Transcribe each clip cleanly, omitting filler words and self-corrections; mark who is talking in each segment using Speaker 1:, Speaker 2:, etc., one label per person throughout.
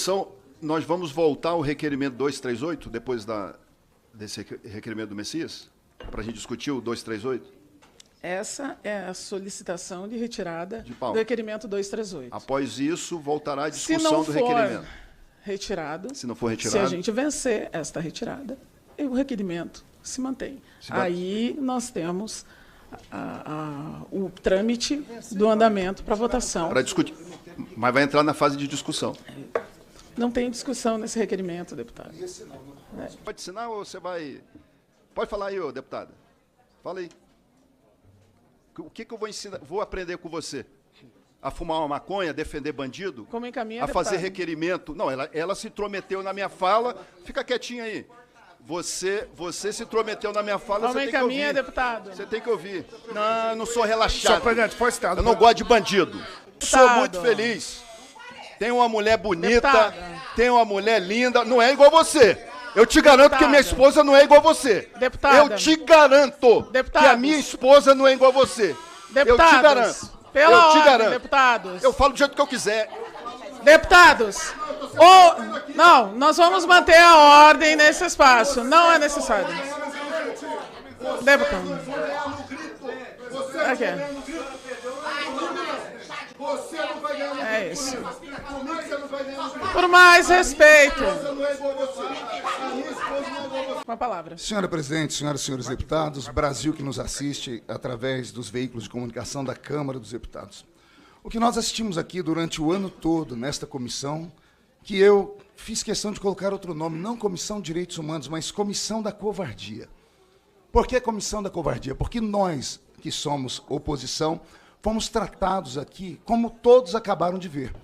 Speaker 1: sessão, nós vamos voltar ao requerimento 238, depois desse requerimento do Messias, para a gente discutir o 238?
Speaker 2: Essa é a solicitação de retirada do requerimento 238.
Speaker 1: Após isso, voltará a discussão do requerimento.
Speaker 2: Se não for retirado, se a gente vencer esta retirada, o requerimento se mantém. Aí nós temos o trâmite do andamento para votação.
Speaker 1: Para discutir. Mas vai entrar na fase de discussão.
Speaker 2: Não tem discussão nesse requerimento, deputado.
Speaker 1: Pode assinar ou você vai... Pode falar aí, ô, deputada. Fala aí. O que eu vou ensinar? Vou aprender com você? A fumar uma maconha, defender bandido?
Speaker 2: Como encaminha,
Speaker 1: a fazer
Speaker 2: deputado?
Speaker 1: Requerimento? Não, ela se intrometeu na minha fala. Fica quietinha aí. Você se intrometeu na minha fala,
Speaker 2: Como
Speaker 1: você tem que ouvir.
Speaker 2: encaminha, deputado?
Speaker 1: Você tem que ouvir. Não, eu não sou relaxado.
Speaker 3: Só presidente, foi citado.
Speaker 1: Eu não gosto de bandido. Sou muito feliz. Tem uma mulher bonita, tem uma mulher linda. Não é igual você. Eu te garanto que minha esposa não é igual você.
Speaker 2: Deputada.
Speaker 1: Eu te garanto que a minha esposa não é igual você.
Speaker 2: Deputados,
Speaker 1: eu te garanto.
Speaker 2: Pela
Speaker 1: eu te
Speaker 2: ordem,
Speaker 1: garanto.
Speaker 2: deputados.
Speaker 1: Eu falo do jeito que eu quiser.
Speaker 2: Deputados, não, nós vamos manter a ordem nesse espaço. Não é necessário. Deputado. Aqui. É isso. Por mais respeito. Com a palavra.
Speaker 3: Senhora presidente, senhoras e senhores deputados, Brasil que nos assiste através dos veículos de comunicação da Câmara dos Deputados. O que nós assistimos aqui durante o ano todo nesta comissão, que eu fiz questão de colocar outro nome, não Comissão de Direitos Humanos, mas Comissão da Covardia. Por que Comissão da Covardia? Porque nós, que somos oposição, fomos tratados aqui como todos acabaram de ver.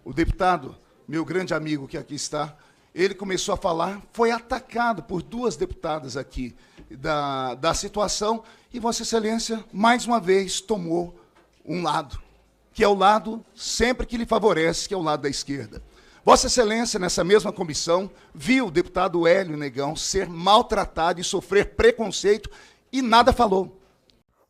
Speaker 3: O deputado, meu grande amigo que aqui está, ele começou a falar, foi atacado por duas deputadas aqui da situação, e Vossa Excelência, mais uma vez, tomou um lado, que é o lado sempre que lhe favorece, que é o lado da esquerda. Vossa Excelência, nessa mesma comissão, viu o deputado Hélio Negão ser maltratado e sofrer preconceito e nada falou.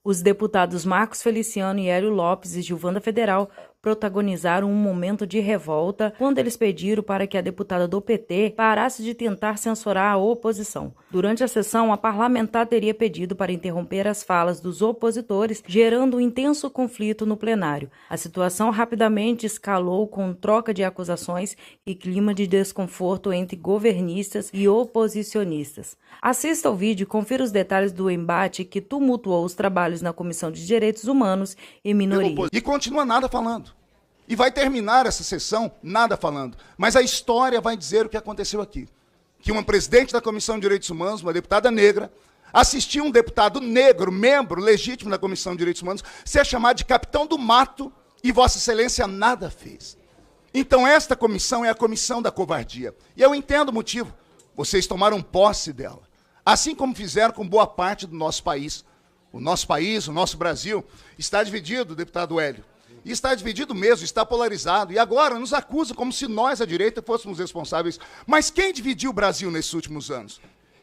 Speaker 4: Os deputados Marcos Feliciano e Hélio Lopes e Gilvanda Federal protagonizaram um momento de revolta quando eles pediram para que a deputada do PT parasse de tentar censurar a oposição. Durante a sessão, a parlamentar teria pedido para interromper as falas dos opositores, gerando um intenso conflito no plenário. A situação rapidamente escalou com troca de acusações e clima de desconforto entre governistas e oposicionistas. Assista ao vídeo e confira os detalhes do embate que tumultuou os trabalhos na Comissão de Direitos Humanos e Minorias.
Speaker 3: E continua nada falando. E vai terminar essa sessão nada falando. Mas a história vai dizer o que aconteceu aqui. Que uma presidente da Comissão de Direitos Humanos, uma deputada negra, assistiu um deputado negro, membro legítimo da Comissão de Direitos Humanos, ser chamado de capitão do mato e Vossa Excelência nada fez. Então esta comissão é a comissão da covardia. E eu entendo o motivo. Vocês tomaram posse dela. Assim como fizeram com boa parte do nosso país. O nosso país, o nosso Brasil, está dividido, deputado Hélio. E está dividido mesmo, está polarizado. E agora nos acusa como se nós, a direita, fôssemos responsáveis. Mas quem dividiu o Brasil nesses últimos anos?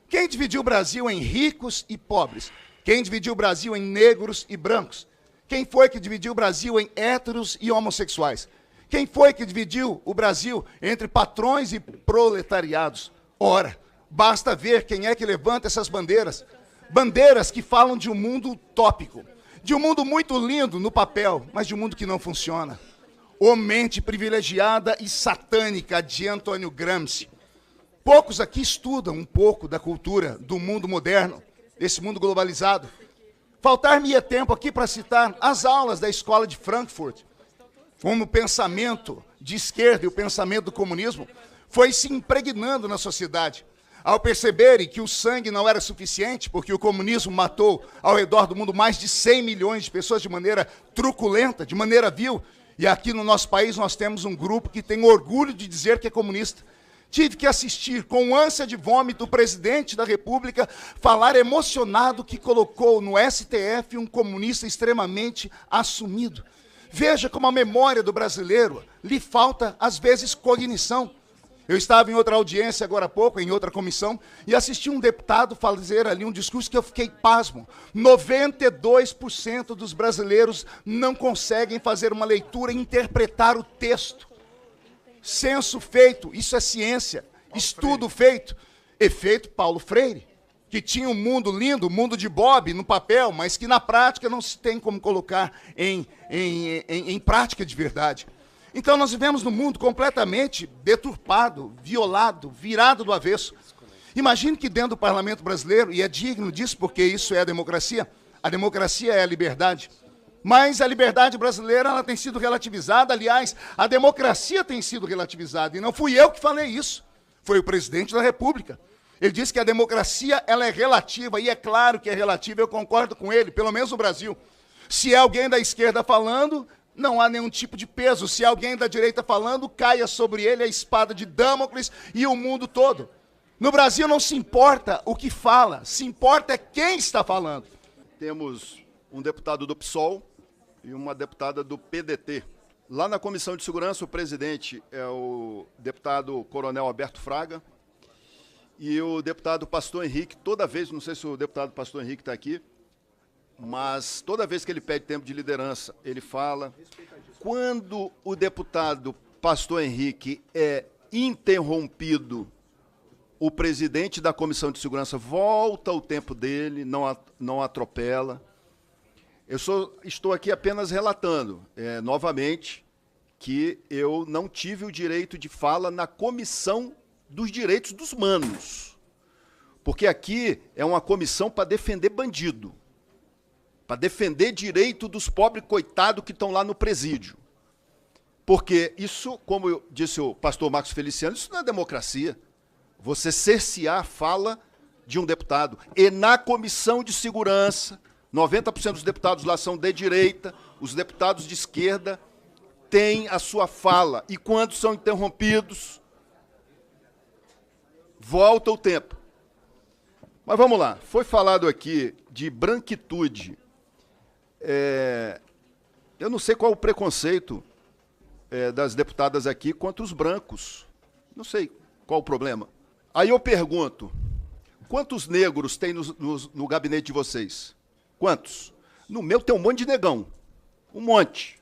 Speaker 3: Quem dividiu o Brasil em ricos e pobres? Quem dividiu o Brasil em negros e brancos? Quem foi que dividiu o Brasil em héteros e homossexuais? Quem foi que dividiu o Brasil entre patrões e proletariados? Ora, basta ver quem é que levanta essas bandeiras. Bandeiras que falam de um mundo utópico. De um mundo muito lindo no papel, mas de um mundo que não funciona. Ô mente privilegiada e satânica de Antônio Gramsci. Poucos aqui estudam um pouco da cultura do mundo moderno, desse mundo globalizado. Faltar-me-ia tempo aqui para citar as aulas da escola de Frankfurt, como o pensamento de esquerda e o pensamento do comunismo foi se impregnando na sociedade. Ao perceberem que o sangue não era suficiente, porque o comunismo matou ao redor do mundo mais de 100 milhões de pessoas de maneira truculenta, de maneira vil, e aqui no nosso país nós temos um grupo que tem orgulho de dizer que é comunista. Tive que assistir com ânsia de vômito o presidente da República falar emocionado que colocou no STF um comunista extremamente assumido. Veja como a memória do brasileiro lhe falta, às vezes, cognição. Eu estava em outra audiência agora há pouco, em outra comissão, e assisti um deputado fazer ali um discurso que eu fiquei pasmo. 92% dos brasileiros não conseguem fazer uma leitura e interpretar o texto. censo feito, isso é ciência, estudo feito, efeito Paulo Freire, que tinha um mundo lindo, um mundo de Bob no papel, mas que na prática não se tem como colocar em prática de verdade. Então nós vivemos num mundo completamente deturpado, violado, virado do avesso. Imagine que dentro do parlamento brasileiro, e é digno disso porque isso é a democracia é a liberdade, mas a liberdade brasileira ela tem sido relativizada, aliás, a democracia tem sido relativizada, e não fui eu que falei isso, foi o presidente da República. Ele disse que a democracia ela é relativa, e é claro que é relativa, eu concordo com ele, pelo menos no Brasil. Se é alguém da esquerda falando, não há nenhum tipo de peso. Se é alguém da direita falando, caia sobre ele a espada de Damocles e o mundo todo. No Brasil não se importa o que fala, se importa é quem está falando.
Speaker 1: Temos um deputado do PSOL e uma deputada do PDT. Lá na Comissão de Segurança, o presidente é o deputado Coronel Alberto Fraga e o deputado Pastor Henrique, toda vez, não sei se o deputado Pastor Henrique está aqui, mas toda vez que ele pede tempo de liderança, ele fala. Quando o deputado Pastor Henrique é interrompido, o presidente da Comissão de Segurança volta o tempo dele, não atropela. Eu estou aqui apenas relatando, novamente, que eu não tive o direito de fala na Comissão dos Direitos dos Humanos. Porque aqui é uma comissão para defender bandido, para defender direito dos pobres coitados que estão lá no presídio. Porque isso, como disse o pastor Marcos Feliciano, isso não é democracia. Você cercear a fala de um deputado. E na Comissão de Segurança, 90% dos deputados lá são de direita, os deputados de esquerda têm a sua fala. E quando são interrompidos, volta o tempo. Mas vamos lá, foi falado aqui de branquitude. Eu não sei qual o preconceito das deputadas aqui contra os brancos. Não sei qual o problema. Aí eu pergunto, quantos negros tem no gabinete de vocês? Quantos? No meu tem um monte de negão. Um monte.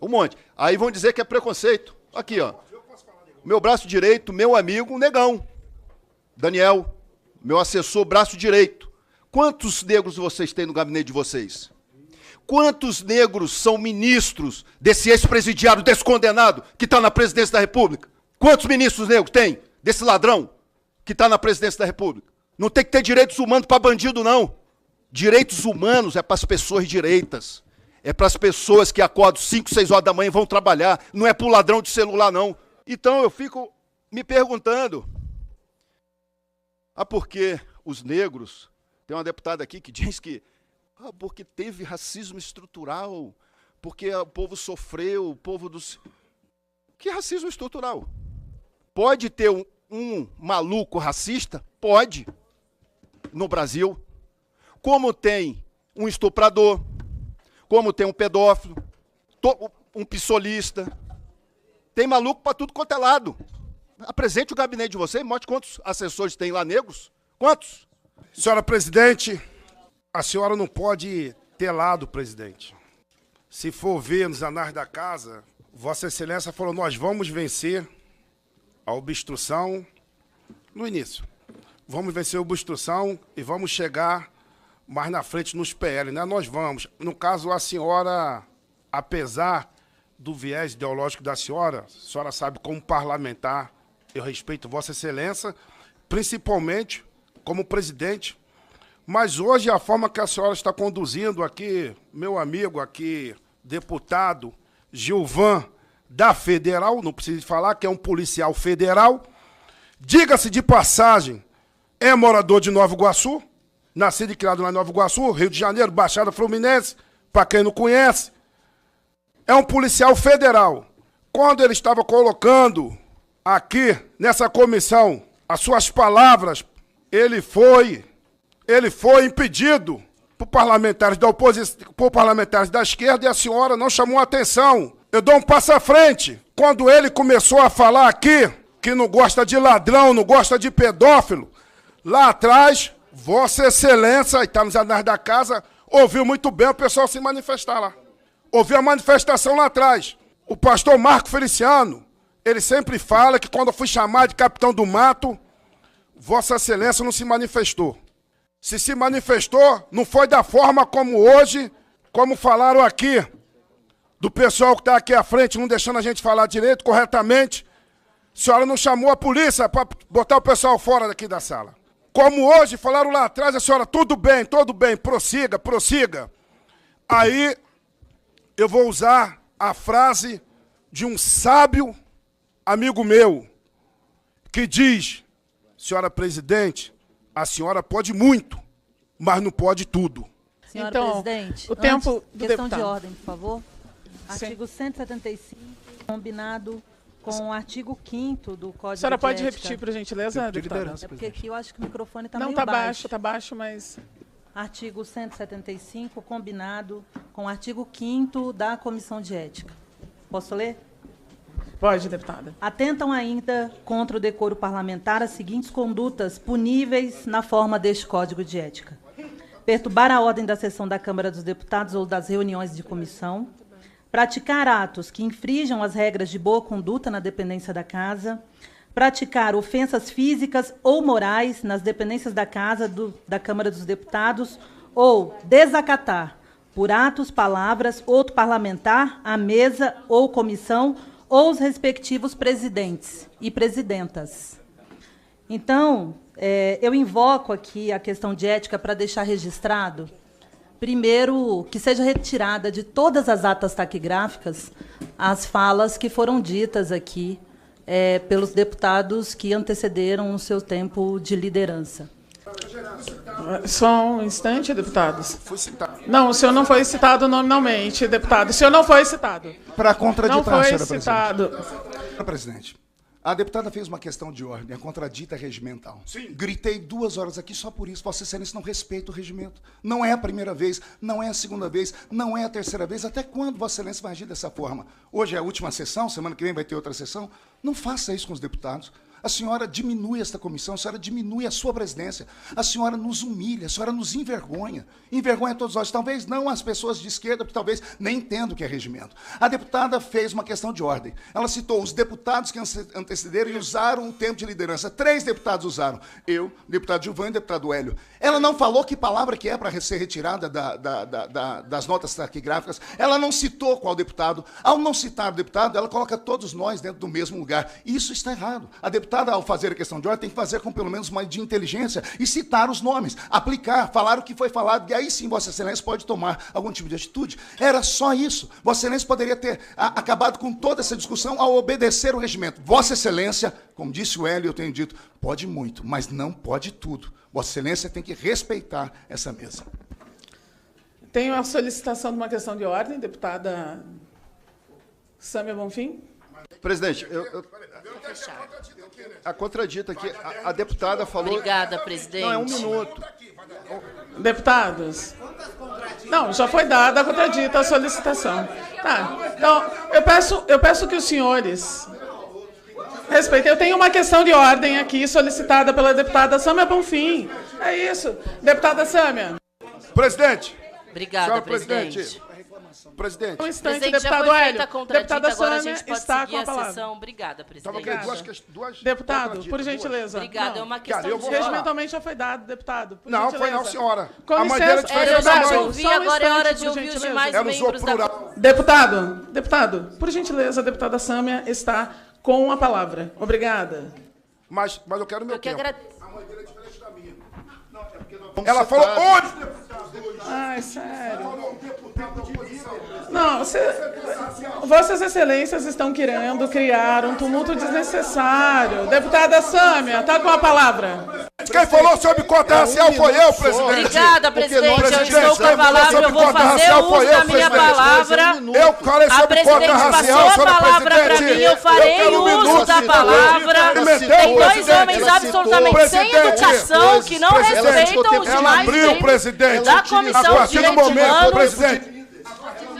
Speaker 1: Um monte. Aí vão dizer que é preconceito. Aqui, ó. Meu braço direito, meu amigo, um negão. Daniel, meu assessor, braço direito. Quantos negros vocês têm no gabinete de vocês? Quantos negros são ministros desse ex-presidiário, desse condenado que está na presidência da República? Quantos ministros negros tem desse ladrão que está na presidência da República? Não tem que ter direitos humanos para bandido, não. Direitos humanos é para as pessoas direitas. É para as pessoas que acordam 5, 6 horas da manhã e vão trabalhar. Não é para o ladrão de celular, não. Então eu fico me perguntando, por que os negros... Tem uma deputada aqui que diz que porque teve racismo estrutural, porque o povo sofreu, o povo dos... Que racismo estrutural? Pode ter um maluco racista? Pode, no Brasil. Como tem um estuprador, como tem um pedófilo, um pissolista. Tem maluco para tudo quanto é lado. Apresente o gabinete de vocês, mostre quantos assessores tem lá negros. Quantos?
Speaker 5: Senhora presidente, a senhora não pode ter lado, presidente. Se for ver nos anais da casa, Vossa Excelência falou, nós vamos vencer a obstrução no início. Vamos vencer a obstrução e vamos chegar mais na frente nos PL, né? Nós vamos. No caso, a senhora, apesar do viés ideológico da senhora, a senhora sabe como parlamentar, eu respeito Vossa Excelência, principalmente como presidente, mas hoje a forma que a senhora está conduzindo aqui, meu amigo aqui, deputado Gilvan da Federal, não preciso falar que é um policial federal, diga-se de passagem, é morador de Nova Iguaçu, nascido e criado lá em Nova Iguaçu, Rio de Janeiro, Baixada Fluminense, para quem não conhece, é um policial federal. Quando ele estava colocando aqui nessa comissão as suas palavras, ele foi impedido por parlamentares da oposição, por parlamentares da esquerda, e a senhora não chamou a atenção. Eu dou um passo à frente. Quando ele começou a falar aqui que não gosta de ladrão, não gosta de pedófilo, lá atrás, Vossa Excelência, e está nos anais da casa, ouviu muito bem o pessoal se manifestar lá. Ouviu a manifestação lá atrás. O pastor Marcos Feliciano ele sempre fala que quando eu fui chamado de capitão do mato, Vossa Excelência não se manifestou. Se manifestou, não foi da forma como hoje, como falaram aqui, do pessoal que está aqui à frente, não deixando a gente falar direito, corretamente. A senhora não chamou a polícia para botar o pessoal fora daqui da sala. Como hoje, falaram lá atrás, a senhora, tudo bem, prossiga, prossiga. Aí, eu vou usar a frase de um sábio amigo meu, que diz, senhora presidente, a senhora pode muito, mas não pode tudo.
Speaker 6: Senhora
Speaker 2: então,
Speaker 6: presidente,
Speaker 2: o tempo do
Speaker 6: questão
Speaker 2: deputado.
Speaker 6: de ordem, por favor.
Speaker 2: Sim.
Speaker 6: Artigo 175, combinado com o artigo 5º do Código de Ética.
Speaker 2: A senhora pode repetir, por gentileza, deputada?
Speaker 6: É porque aqui eu acho que o microfone está
Speaker 2: Não,
Speaker 6: meio
Speaker 2: está
Speaker 6: baixo.
Speaker 2: baixo, está baixo, mas...
Speaker 6: Artigo 175, combinado com o artigo 5º da Comissão de Ética. Posso ler?
Speaker 2: Pode, deputada.
Speaker 6: Atentam ainda contra o decoro parlamentar as seguintes condutas puníveis na forma deste Código de Ética: perturbar a ordem da sessão da Câmara dos Deputados ou das reuniões de comissão, praticar atos que infringam as regras de boa conduta na dependência da Casa, praticar ofensas físicas ou morais nas dependências da Casa da Câmara dos Deputados ou desacatar, por atos, palavras, outro parlamentar, a mesa ou comissão ou os respectivos presidentes e presidentas. Então, eu invoco aqui a questão de ética para deixar registrado, primeiro, que seja retirada de todas as atas taquigráficas as falas que foram ditas aqui pelos deputados que antecederam o seu tempo de liderança.
Speaker 2: Só um instante, deputados.
Speaker 5: Foi citado.
Speaker 2: Não, o senhor não foi citado nominalmente, deputado. O senhor não foi citado.
Speaker 3: Para contraditar,
Speaker 2: não foi
Speaker 3: senhora
Speaker 2: citado.
Speaker 3: presidente. Senhora presidente, a deputada fez uma questão de ordem, a contradita regimental.
Speaker 5: Sim.
Speaker 3: Gritei 2 horas aqui só por isso. Vossa Excelência não respeita o regimento. Não é a primeira vez, não é a segunda vez, não é a terceira vez. Até quando Vossa Excelência vai agir dessa forma? Hoje é a última sessão, semana que vem vai ter outra sessão. Não faça isso com os deputados. A senhora diminui esta comissão, a senhora diminui a sua presidência, a senhora nos humilha, a senhora nos envergonha. Envergonha todos nós, talvez não as pessoas de esquerda, porque talvez nem entendam o que é regimento. A deputada fez uma questão de ordem. Ela citou os deputados que antecederam e usaram o tempo de liderança. 3 deputados usaram. Eu, deputado Gilvan e deputado Hélio. Ela não falou que palavra que é para ser retirada das notas taquigráficas. Ela não citou qual deputado. Ao não citar o deputado, ela coloca todos nós dentro do mesmo lugar. Isso está errado. A deputada, ao fazer a questão de ordem, tem que fazer com pelo menos uma de inteligência e citar os nomes, aplicar, falar o que foi falado, e aí sim Vossa Excelência pode tomar algum tipo de atitude. Era só isso. Vossa Excelência poderia ter acabado com toda essa discussão ao obedecer o regimento. Vossa Excelência, como disse o Hélio, eu tenho dito, pode muito, mas não pode tudo. Vossa Excelência tem que respeitar essa mesa.
Speaker 2: Tenho a solicitação de uma questão de ordem, deputada Sâmia Bonfim.
Speaker 1: Presidente, a contradita aqui, a deputada falou...
Speaker 7: Obrigada, presidente.
Speaker 1: Não, é 1 minuto.
Speaker 2: Deputados. Não, já foi dada a contradita a solicitação. Tá. Então, eu peço que os senhores respeitem. Eu tenho uma questão de ordem aqui solicitada pela deputada Sâmia Bonfim. É isso. Deputada Sâmia.
Speaker 5: Presidente.
Speaker 7: Obrigada, presidente.
Speaker 5: Presidente.
Speaker 2: Um instante,
Speaker 7: Presidente, já
Speaker 2: deputado
Speaker 7: foi feita
Speaker 2: Hélio.
Speaker 7: a contradita,
Speaker 2: Deputada
Speaker 7: agora a
Speaker 2: Sâmia
Speaker 7: gente pode
Speaker 2: está
Speaker 7: seguir
Speaker 2: com a
Speaker 7: a
Speaker 2: palavra.
Speaker 7: sessão. Obrigada, presidente.
Speaker 2: Deputado, por gentileza.
Speaker 7: Obrigada, é uma questão
Speaker 5: eu
Speaker 7: de
Speaker 5: vou
Speaker 7: ordem.
Speaker 2: Regimentalmente já foi dado, deputado. Por
Speaker 5: Não,
Speaker 2: gentileza.
Speaker 5: foi não, senhora.
Speaker 2: Com
Speaker 5: A maneira
Speaker 2: licença,
Speaker 5: de fazer
Speaker 7: Eu já
Speaker 5: da
Speaker 7: te
Speaker 5: mãe.
Speaker 7: ouvi,
Speaker 2: Só um
Speaker 7: agora é hora
Speaker 2: instante,
Speaker 7: de
Speaker 2: por
Speaker 7: ouvir os
Speaker 2: gentileza.
Speaker 7: demais
Speaker 5: Ela usou
Speaker 7: membros da...
Speaker 5: plural.
Speaker 2: Deputado, por gentileza, a deputada Sâmia está com a palavra. Obrigada.
Speaker 5: Mas eu quero meu
Speaker 7: Eu que
Speaker 5: tempo.
Speaker 7: agradeço.
Speaker 5: Ela falou onde?
Speaker 2: Ai, sério. Não, Vossas Excelências estão querendo criar um tumulto desnecessário. Deputada Sâmia, está com a palavra.
Speaker 5: Quem falou sobre cota racial foi eu, presidente.
Speaker 7: Obrigada, presidente. Eu
Speaker 5: presidente,
Speaker 7: estou com a
Speaker 5: quem falou
Speaker 7: palavra, eu
Speaker 5: sobre
Speaker 7: vou
Speaker 5: cota
Speaker 7: fazer
Speaker 5: racial
Speaker 7: uso
Speaker 5: foi
Speaker 7: da
Speaker 5: eu,
Speaker 7: minha
Speaker 5: presidente.
Speaker 7: palavra.
Speaker 5: Eu falei
Speaker 7: A
Speaker 5: sobre
Speaker 7: presidente
Speaker 5: cota
Speaker 7: passou
Speaker 5: racial,
Speaker 7: a
Speaker 5: senhora
Speaker 7: palavra para
Speaker 5: presidente.
Speaker 7: mim, eu farei
Speaker 5: quero
Speaker 7: uso
Speaker 5: minuto,
Speaker 7: da palavra. Tem dois homens absolutamente sem educação que não respeitam os
Speaker 5: Ela
Speaker 7: demais
Speaker 5: abriu, presidente.
Speaker 7: da
Speaker 5: A
Speaker 7: Comissão de
Speaker 5: partir do
Speaker 7: Direitos
Speaker 5: momento,
Speaker 7: Humanos.
Speaker 5: presidente.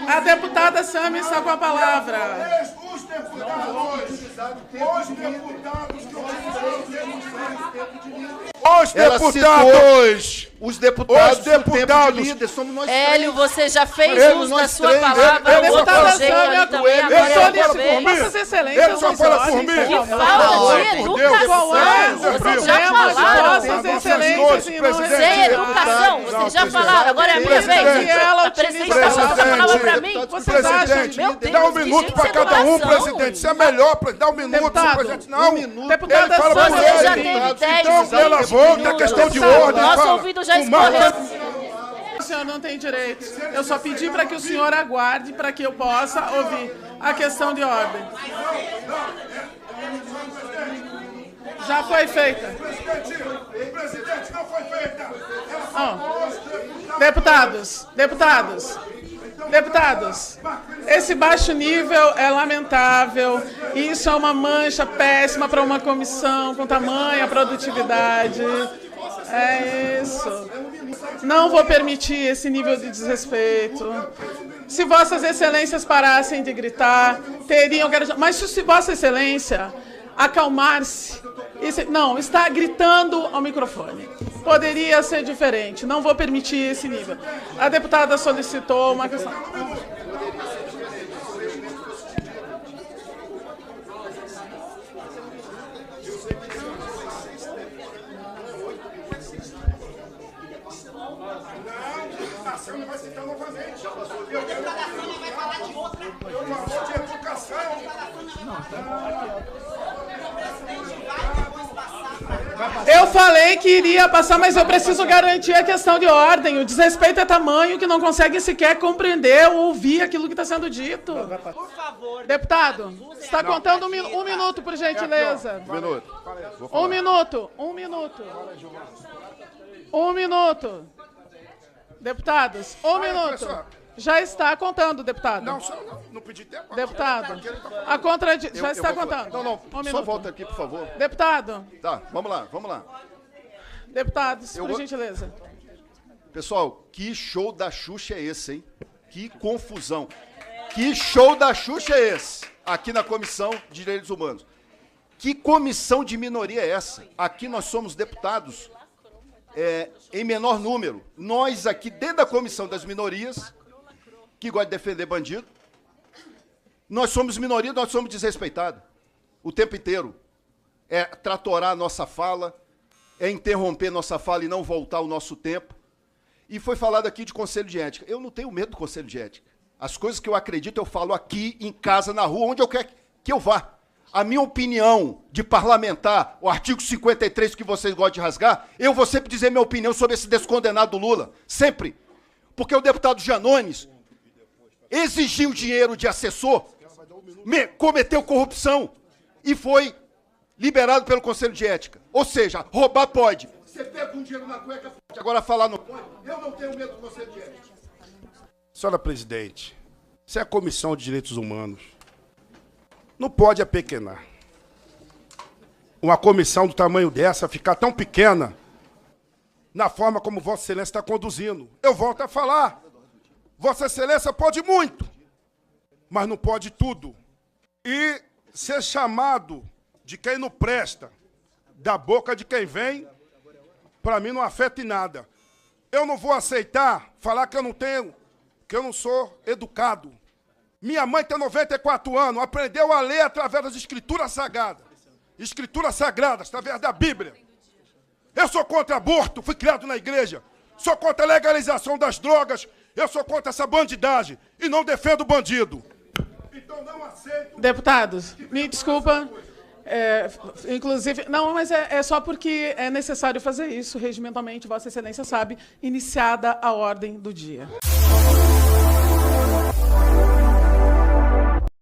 Speaker 2: A deputada Sâmia está com a palavra.
Speaker 1: Os deputados,
Speaker 5: Os deputados.
Speaker 1: o tempo de líder, somos nós
Speaker 7: Hélio,
Speaker 1: três.
Speaker 7: você já fez
Speaker 1: Somos
Speaker 7: uso da
Speaker 1: nós
Speaker 7: sua
Speaker 1: três.
Speaker 7: palavra.
Speaker 2: A
Speaker 7: O outro
Speaker 2: deputada
Speaker 7: jeito
Speaker 2: Sâmia
Speaker 7: ali também. Agora eu vou
Speaker 5: fala por mim.
Speaker 2: Vossas Excelências,
Speaker 5: Ele só fala por mim.
Speaker 7: Que falta de educação. Vocês já falaram.
Speaker 2: Vossas Excelências e não
Speaker 7: Sem educação. Vocês já falaram. Agora é a minha vez. A presidente está falando a palavra para mim.
Speaker 5: Presidente,
Speaker 7: Meu Deus,
Speaker 5: dá um minuto para cada um, presidente. Isso é melhor. Dá um minuto, presidente. Não.
Speaker 2: Deputada
Speaker 5: Ele fala
Speaker 2: Sônia,
Speaker 7: Você já teve 10
Speaker 5: então, ela volta, é questão de ordem.
Speaker 7: Nosso
Speaker 5: fala.
Speaker 7: ouvido já escorreu.
Speaker 2: O senhor não tem direito. Eu só pedi para que o senhor aguarde para que eu possa ouvir a questão de ordem. Já foi feita.
Speaker 5: Presidente, não foi feita.
Speaker 2: Deputados, esse baixo nível é lamentável. Isso é uma mancha péssima para uma comissão com tamanha produtividade. É isso. Não vou permitir esse nível de desrespeito. Se Vossas Excelências parassem de gritar, teriam... Mas se Vossa Excelência acalmar-se... Não, está gritando ao microfone. Poderia ser diferente. Não vou permitir esse nível. A deputada solicitou uma questão... Eu falei que iria passar, mas eu preciso garantir a questão de ordem. O desrespeito é tamanho que não consegue sequer compreender ou ouvir aquilo que está sendo dito.
Speaker 7: Por favor.
Speaker 2: Deputado, está contando um minuto, por gentileza. Um minuto. Deputados, um minuto. Já está contando, deputado.
Speaker 5: Não pedi tempo.
Speaker 2: Deputado, já está contando.
Speaker 1: Não, só volta aqui, por favor.
Speaker 2: Deputado.
Speaker 1: Tá, vamos lá.
Speaker 2: Deputados, por gentileza.
Speaker 1: Pessoal, que show da Xuxa é esse, hein? Que confusão. Que show da Xuxa é esse? Aqui na Comissão de Direitos Humanos. Que comissão de minoria é essa? Aqui nós somos deputados em menor número. Nós aqui, dentro da Comissão das Minorias, que gosta de defender bandido, nós somos minoria, nós somos desrespeitados. O tempo inteiro. É tratorar a nossa fala, é interromper nossa fala e não voltar o nosso tempo. E foi falado aqui de Conselho de Ética. Eu não tenho medo do Conselho de Ética. As coisas que eu acredito, eu falo aqui, em casa, na rua, onde eu quero que eu vá. A minha opinião de parlamentar, o artigo 53 que vocês gostam de rasgar, eu vou sempre dizer minha opinião sobre esse descondenado Lula. Sempre. Porque o deputado Janones exigiu dinheiro de assessor, cometeu corrupção e foi liberado pelo Conselho de Ética. Ou seja, roubar pode. Você pega um dinheiro na cueca, pode. Agora falar não pode. Eu não tenho medo do Conselho de Ética.
Speaker 5: Senhora presidente, se é a Comissão de Direitos Humanos, não pode apequenar. Uma comissão do tamanho dessa ficar tão pequena na forma como Vossa Excelência está conduzindo. Eu volto a falar. Vossa Excelência pode muito, mas não pode tudo. E ser chamado de quem não presta, da boca de quem vem, para mim não afeta em nada. Eu não vou aceitar falar que eu não sou educado. Minha mãe tem 94 anos, aprendeu a ler através das escrituras sagradas. Escrituras sagradas, através da Bíblia. Eu sou contra aborto, fui criado na igreja. Sou contra a legalização das drogas. Eu sou contra essa bandidagem e não defendo o bandido. Então não aceito...
Speaker 2: Deputados, me desculpa. Inclusive, não, mas é só porque é necessário fazer isso, regimentalmente, Vossa Excelência sabe, iniciada a ordem do dia.